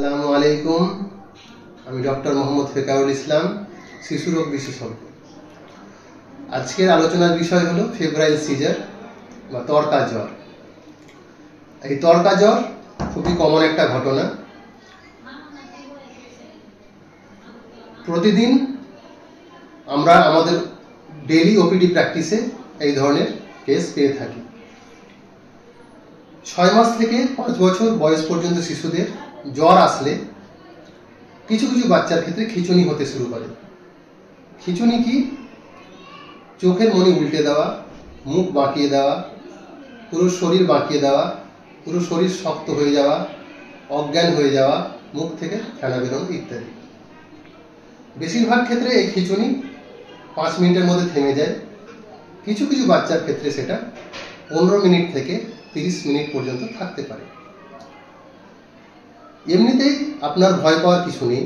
আসসালামু আলাইকুম। আমি ডক্টর মোহাম্মদ ফেকারুল ইসলাম, শিশু রোগ বিশেষজ্ঞ। আজকের আলোচনার বিষয় হলো ফেব্রাইল সিজার বা তড়কা জ্বর। এই তড়কা জ্বর খুবই কমন একটা ঘটনা। প্রতিদিন আমরা আমাদের ডেইলি ওপিডি প্র্যাকটিসে এই ধরনের কেস পেয়ে থাকি। 6 মাস থেকে 5 বছর বয়স পর্যন্ত শিশুদের জ্বর আসলে কিছু কিছু বাচ্চার ক্ষেত্রে খিঁচুনি হতে শুরু করে। খিঁচুনি কি? চোখের মনি উল্টে দেওয়া, মুখ বাঁকিয়ে দেওয়া, পুরো শরীর বাঁকিয়ে দেওয়া, পুরো শরীর শক্ত হয়ে যাওয়া, অজ্ঞান হয়ে যাওয়া, মুখ থেকে ফেনা বেরোনো ইত্যাদি। বেশিরভাগ ক্ষেত্রে এই খিঁচুনি 5 মিনিটের মধ্যে থেমে যায়। কিছু কিছু বাচ্চার ক্ষেত্রে সেটা 15 মিনিট থেকে 30 মিনিট পর্যন্ত থাকতে পারে। এমনিতেই আপনার ভয় পাওয়ার কিছু নেই।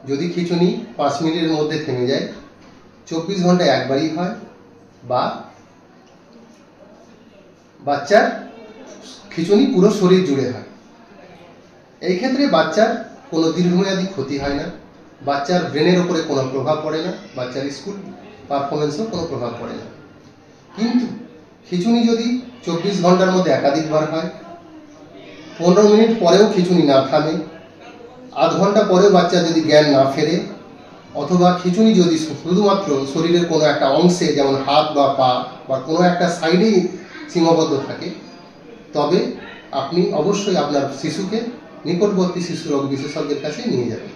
যদি খিঁচুনি 5 মিনিটের মধ্যে থেমে যায়, 24 ঘন্টায় একবারই হয়, বা বাচ্চার খিঁচুনি পুরো শরীর জুড়ে হয়, এই ক্ষেত্রে বাচ্চার কোনো দীর্ঘমেয়াদী ক্ষতি হয় না, বাচ্চার ব্রেনের ওপরে কোনো প্রভাব পড়ে না, বাচ্চার স্কুল পারফরমেন্সেও কোনো প্রভাব পড়ে না। কিন্তু খিঁচুনি যদি 24 ঘন্টার মধ্যে একাধিকবার হয়, 15 মিনিট পরেও খিঁচুনি না থামে, আধ ঘন্টা পরেও বাচ্চা যদি জ্ঞান না ফেরে, অথবা খিঁচুনি যদি শুধুমাত্র শরীরের কোনো একটা অংশে, যেমন হাত বা পা বা কোনো একটা সাইডেই সীমাবদ্ধ থাকে, তবে আপনি অবশ্যই আপনার শিশুকে নিকটবর্তী শিশু রোগ বিশেষজ্ঞের কাছে নিয়ে যাবেন।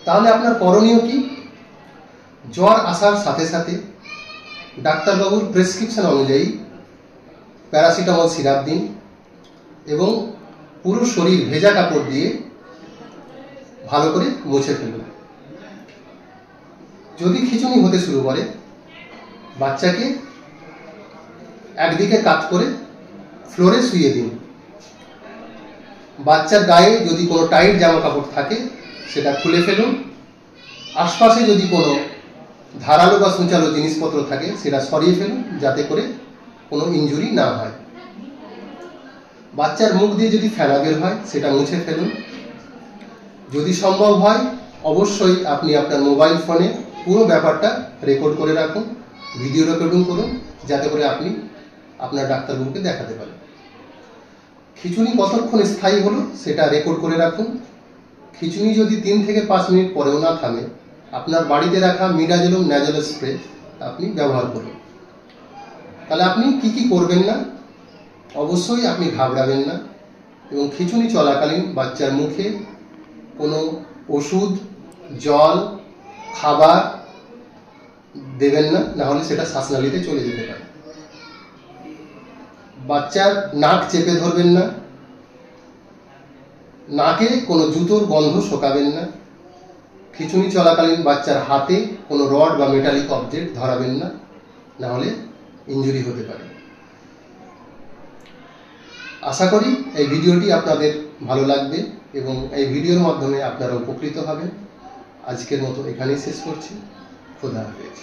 তাহলে আপনার করণীয় কি? জ্বর আসার সাথে সাথে ডাক্তারবাবুর প্রেসক্রিপশন অনুযায়ী প্যারাসিটামল সিরাপ দিন এবং পুরো শরীর ভেজা কাপড় দিয়ে ভালো করে মুছে ফেলুন। যদি খিঁচুনি হতে শুরু করে, বাচ্চাকে একদিকে কাত করে ফ্লোরে শুইয়ে দিন। বাচ্চার গায়ে যদি কোনো টাইট জামা কাপড় থাকে সেটা খুলে ফেলুন। আশপাশে যদি কোনো ধারালো বা সূচালো জিনিসপত্র থাকে সেটা সরিয়ে ফেলুন, যাতে করে কোনো ইনজুরি না হয়। বাচ্চার মুখ দিয়ে যদি ফেনা বের হয় সেটা মুছে ফেলুন। যদি সম্ভব হয় অবশ্যই আপনি আপনার মোবাইল ফোনে পুরো ব্যাপারটা রেকর্ড করে রাখুন, ভিডিও রেকর্ডিং করুন, যাতে করে আপনি আপনার ডাক্তারবাবুকে দেখাতে পারেন। খিঁচুনি কতক্ষণ স্থায়ী হলো সেটা রেকর্ড করে রাখুন। খিঁচুনি যদি 3 থেকে 5 মিনিট পরেও না থামে, আপনার বাড়িতে রাখা মিডাজোলম ন্যাজল স্প্রে আপনি ব্যবহার করুন। তাহলে আপনি কি করবেন না? অবশ্যই আপনি ঘাবড়াবেন না এবং খিঁচুনি চলাকালীন বাচ্চার মুখে কোনো ওষুধ, জল, খাবার দেবেন না, নাহলে সেটা শ্বাসনালীতে চলে যেতে পারে। বাচ্চার নাক চেপে ধরবেন না, নাকে কোনো জুতোর গন্ধ শোকাবেন না, খিঁচুনি চলাকালীন বাচ্চার হাতে কোনো রড বা মেটালিক অবজেক্ট ধরাবেন না, নাহলে ইনজুরি হতে পারে। আশা করি এই ভিডিওটি আপনাদের ভালো লাগবে এবং এই ভিডিওর মাধ্যমে আপনারা উপকৃত হবেন। আজকের মতো এখানেই শেষ করছি। খোদা হাফেজ।